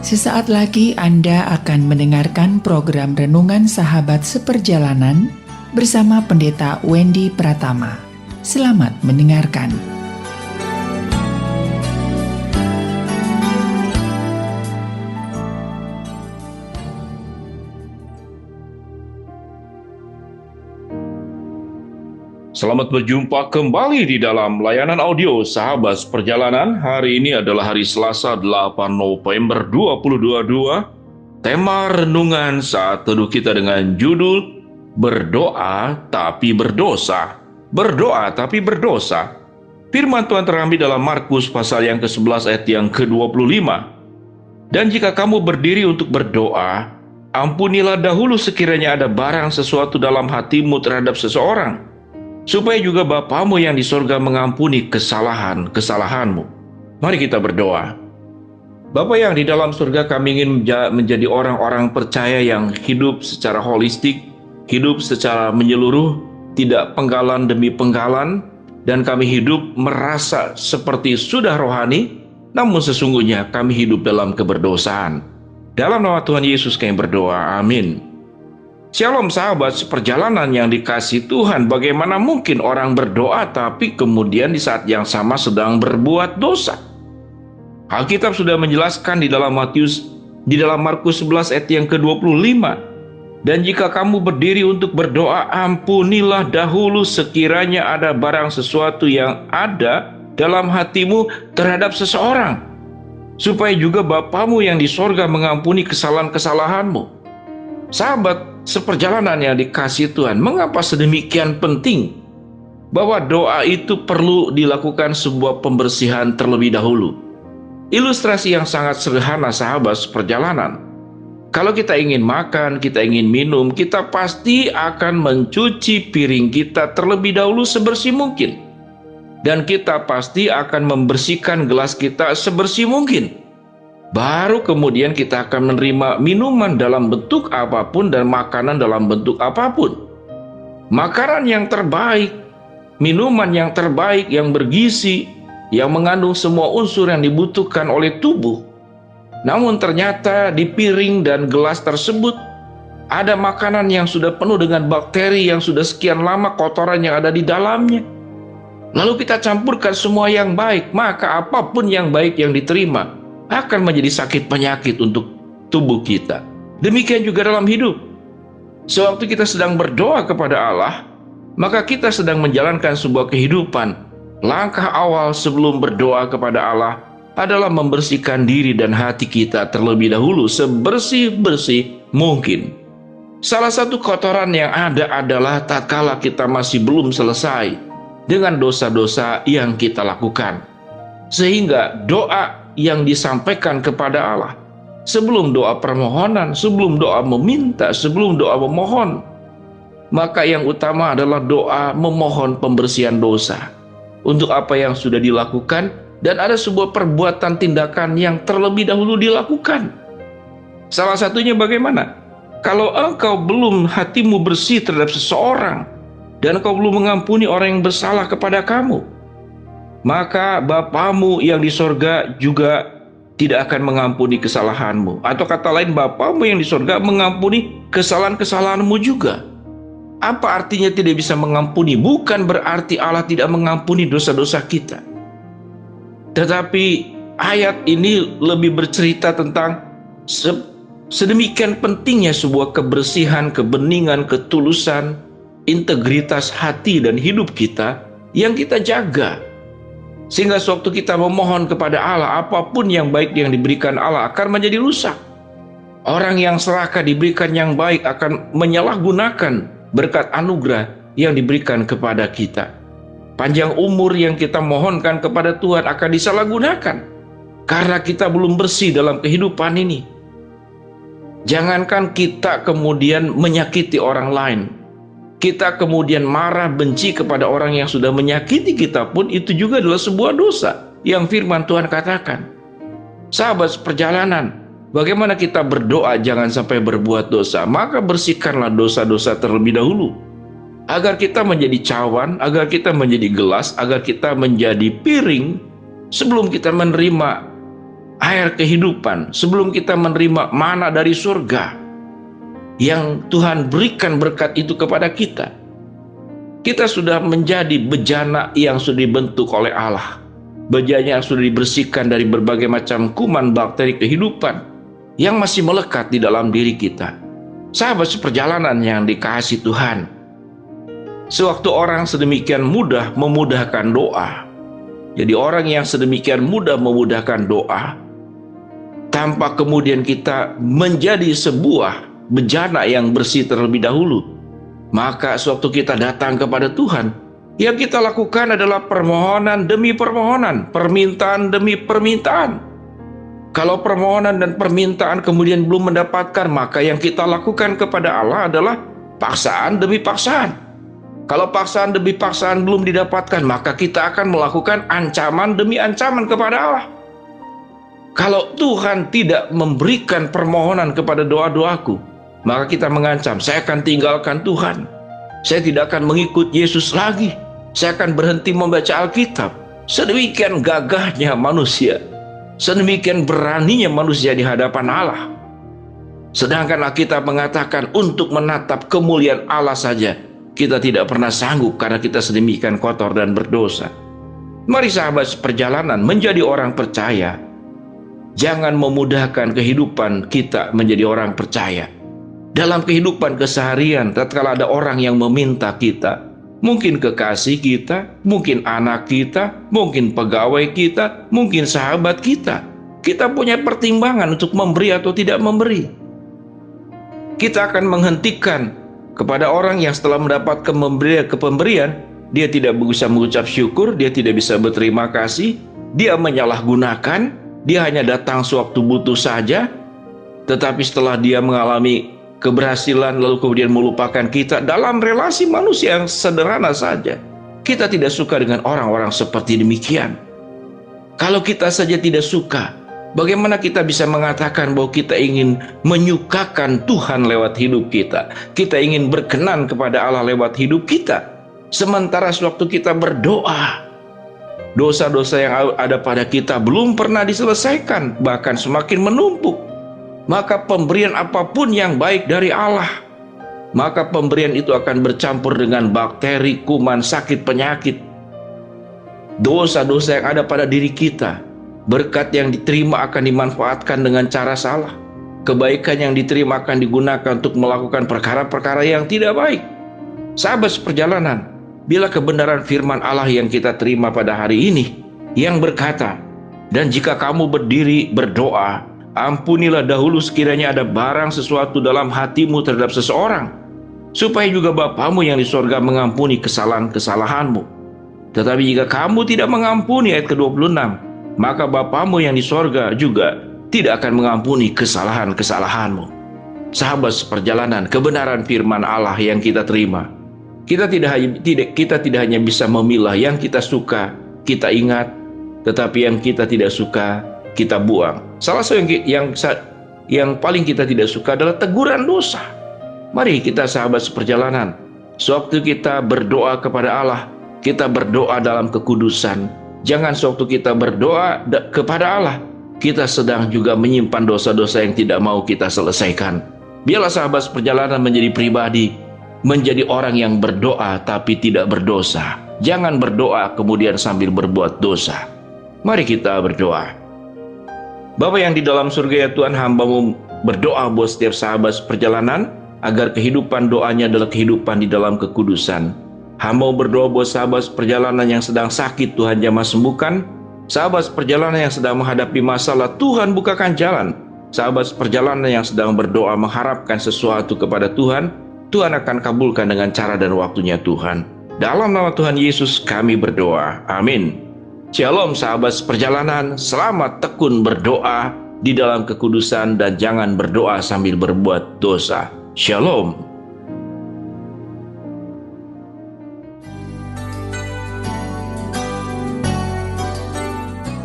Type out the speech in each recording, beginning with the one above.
Sesaat lagi Anda akan mendengarkan program Renungan Sahabat Seperjalanan bersama Pendeta Wendy Pratama. Selamat mendengarkan. Selamat berjumpa kembali di dalam layanan audio Sahabat Seperjalanan. Hari ini adalah hari Selasa 8 November 2022. Tema renungan saat teduh kita dengan judul Berdoa tapi berdosa. Berdoa tapi berdosa. Firman Tuhan terambil dalam Markus pasal yang ke-11 ayat yang ke-25. Dan jika kamu berdiri untuk berdoa, ampunilah dahulu sekiranya ada barang sesuatu dalam hatimu terhadap seseorang, supaya juga Bapamu yang di sorga mengampuni kesalahan-kesalahanmu. Mari kita berdoa. Bapa yang di dalam surga, kami ingin menjadi orang-orang percaya yang hidup secara holistik, hidup secara menyeluruh, tidak penggalan demi penggalan, dan kami hidup merasa seperti sudah rohani, namun sesungguhnya kami hidup dalam keberdosaan. Dalam nama Tuhan Yesus kami berdoa, amin. Shalom sahabat seperjalanan yang dikasihi Tuhan. Bagaimana mungkin orang berdoa tapi kemudian di saat yang sama sedang berbuat dosa? Alkitab sudah menjelaskan di dalam Markus 11 ayat yang ke-25. Dan jika kamu berdiri untuk berdoa, ampunilah dahulu sekiranya ada barang sesuatu yang ada dalam hatimu terhadap seseorang, supaya juga Bapamu yang di sorga mengampuni kesalahan-kesalahanmu. Sahabat seperjalanan yang dikasihi Tuhan, mengapa sedemikian penting bahwa doa itu perlu dilakukan sebuah pembersihan terlebih dahulu? Ilustrasi yang sangat sederhana sahabat seperjalanan. Kalau kita ingin makan, kita ingin minum, kita pasti akan mencuci piring kita terlebih dahulu sebersih mungkin. Dan kita pasti akan membersihkan gelas kita sebersih mungkin. Baru kemudian kita akan menerima minuman dalam bentuk apapun dan makanan dalam bentuk apapun. Makanan yang terbaik, minuman yang terbaik, yang bergizi, yang mengandung semua unsur yang dibutuhkan oleh tubuh. Namun ternyata di piring dan gelas tersebut ada makanan yang sudah penuh dengan bakteri yang sudah sekian lama kotoran yang ada di dalamnya. Lalu kita campurkan semua yang baik, maka apapun yang baik yang diterima akan menjadi sakit penyakit untuk tubuh kita. Demikian juga dalam hidup. Sewaktu kita sedang berdoa kepada Allah, maka kita sedang menjalankan sebuah kehidupan. Langkah awal sebelum berdoa kepada Allah adalah membersihkan diri dan hati kita terlebih dahulu sebersih-bersih mungkin. Salah satu kotoran yang ada adalah tatkala kita masih belum selesai dengan dosa-dosa yang kita lakukan. Sehingga doa yang disampaikan kepada Allah sebelum doa permohonan, sebelum doa meminta, sebelum doa memohon, maka yang utama adalah doa memohon pembersihan dosa untuk apa yang sudah dilakukan, dan ada sebuah perbuatan tindakan yang terlebih dahulu dilakukan. Salah satunya bagaimana? Kalau engkau belum hatimu bersih terhadap seseorang dan engkau belum mengampuni orang yang bersalah kepada kamu, maka Bapamu yang di sorga juga tidak akan mengampuni kesalahanmu. Atau kata lain, Bapamu yang di sorga mengampuni kesalahan-kesalahanmu juga. Apa artinya tidak bisa mengampuni? Bukan berarti Allah tidak mengampuni dosa-dosa kita. Tetapi ayat ini lebih bercerita tentang sedemikian pentingnya sebuah kebersihan, kebeningan, ketulusan, integritas hati dan hidup kita yang kita jaga. Sehingga sewaktu kita memohon kepada Allah, apapun yang baik yang diberikan Allah akan menjadi rusak. Orang yang serakah diberikan yang baik akan menyalahgunakan berkat anugerah yang diberikan kepada kita. Panjang umur yang kita mohonkan kepada Tuhan akan disalahgunakan karena kita belum bersih dalam kehidupan ini. Jangankan kita kemudian menyakiti orang lain, kita kemudian marah, benci kepada orang yang sudah menyakiti kita pun itu juga adalah sebuah dosa yang firman Tuhan katakan. Sahabat seperjalanan, bagaimana kita berdoa jangan sampai berbuat dosa? Maka bersihkanlah dosa-dosa terlebih dahulu, agar kita menjadi cawan, agar kita menjadi gelas, agar kita menjadi piring sebelum kita menerima air kehidupan, sebelum kita menerima mana dari surga yang Tuhan berikan berkat itu kepada kita, kita sudah menjadi bejana yang sudah dibentuk oleh Allah. Bejana yang sudah dibersihkan dari berbagai macam kuman bakteri kehidupan yang masih melekat di dalam diri kita. Sahabat seperjalanan yang dikasihi Tuhan, sewaktu orang sedemikian mudah memudahkan doa, jadi orang yang sedemikian mudah memudahkan doa, tanpa kemudian kita menjadi sebuah bejana yang bersih terlebih dahulu, maka sewaktu kita datang kepada Tuhan, yang kita lakukan adalah permohonan demi permohonan, permintaan demi permintaan. Kalau permohonan dan permintaan kemudian belum mendapatkan, maka yang kita lakukan kepada Allah adalah paksaan demi paksaan. Kalau paksaan demi paksaan belum didapatkan, maka kita akan melakukan ancaman demi ancaman kepada Allah. Kalau Tuhan tidak memberikan permohonan kepada doa-doaku, maka kita mengancam, saya akan tinggalkan Tuhan. Saya tidak akan mengikut Yesus lagi. Saya akan berhenti membaca Alkitab. Sedemikian gagahnya manusia, sedemikian beraninya manusia di hadapan Allah. Sedangkan Alkitab mengatakan untuk menatap kemuliaan Allah saja kita tidak pernah sanggup karena kita sedemikian kotor dan berdosa. Mari sahabat seperjalanan menjadi orang percaya. Jangan memudahkan kehidupan kita menjadi orang percaya. Dalam kehidupan keseharian, tatkala ada orang yang meminta kita, mungkin kekasih kita, mungkin anak kita, mungkin pegawai kita, mungkin sahabat kita, kita punya pertimbangan untuk memberi atau tidak memberi. Kita akan menghentikan kepada orang yang setelah mendapatkan pemberian, dia tidak bisa mengucap syukur, dia tidak bisa berterima kasih, dia menyalahgunakan, dia hanya datang sewaktu butuh saja, tetapi setelah dia mengalami keberhasilan lalu kemudian melupakan kita. Dalam relasi manusia yang sederhana saja, kita tidak suka dengan orang-orang seperti demikian. Kalau kita saja tidak suka, bagaimana kita bisa mengatakan bahwa kita ingin menyukakan Tuhan lewat hidup kita? Kita ingin berkenan kepada Allah lewat hidup kita, sementara sewaktu kita berdoa, dosa-dosa yang ada pada kita belum pernah diselesaikan, bahkan semakin menumpuk. Maka pemberian apapun yang baik dari Allah, maka pemberian itu akan bercampur dengan bakteri, kuman, sakit, penyakit, dosa-dosa yang ada pada diri kita. Berkat yang diterima akan dimanfaatkan dengan cara salah. Kebaikan yang diterima akan digunakan untuk melakukan perkara-perkara yang tidak baik. Sahabat seperjalanan, bila kebenaran firman Allah yang kita terima pada hari ini, yang berkata, dan jika kamu berdiri berdoa, ampunilah dahulu sekiranya ada barang sesuatu dalam hatimu terhadap seseorang, supaya juga Bapamu yang di sorga mengampuni kesalahan-kesalahanmu. Tetapi jika kamu tidak mengampuni, ayat ke-26, maka Bapamu yang di sorga juga tidak akan mengampuni kesalahan-kesalahanmu. Sahabat seperjalanan, kebenaran firman Allah yang kita terima, kita tidak hanya bisa memilah yang kita suka, kita ingat, tetapi yang kita tidak suka, kita buang. Salah satu yang paling kita tidak suka adalah teguran dosa. Mari kita sahabat seperjalanan, sewaktu kita berdoa kepada Allah, kita berdoa dalam kekudusan. Jangan sewaktu kita berdoa kepada Allah, kita sedang juga menyimpan dosa-dosa yang tidak mau kita selesaikan. Biarlah sahabat seperjalanan menjadi pribadi, menjadi orang yang berdoa tapi tidak berdosa. Jangan berdoa kemudian sambil berbuat dosa. Mari kita berdoa. Bapa yang di dalam surga, ya Tuhan, hamba-Mu berdoa buat setiap sahabat seperjalanan, agar kehidupan doanya adalah kehidupan di dalam kekudusan. Hamba-Mu berdoa buat sahabat seperjalanan yang sedang sakit, Tuhan jamah sembuhkan. Sahabat seperjalanan yang sedang menghadapi masalah, Tuhan bukakan jalan. Sahabat seperjalanan yang sedang berdoa mengharapkan sesuatu kepada Tuhan, Tuhan akan kabulkan dengan cara dan waktunya Tuhan. Dalam nama Tuhan Yesus kami berdoa. Amin. Shalom sahabat seperjalanan, selamat tekun berdoa di dalam kekudusan dan jangan berdoa sambil berbuat dosa. Shalom.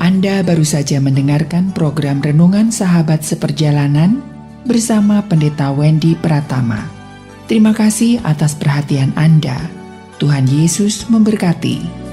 Anda baru saja mendengarkan program Renungan Sahabat Seperjalanan bersama Pendeta Wendy Pratama. Terima kasih atas perhatian Anda. Tuhan Yesus memberkati.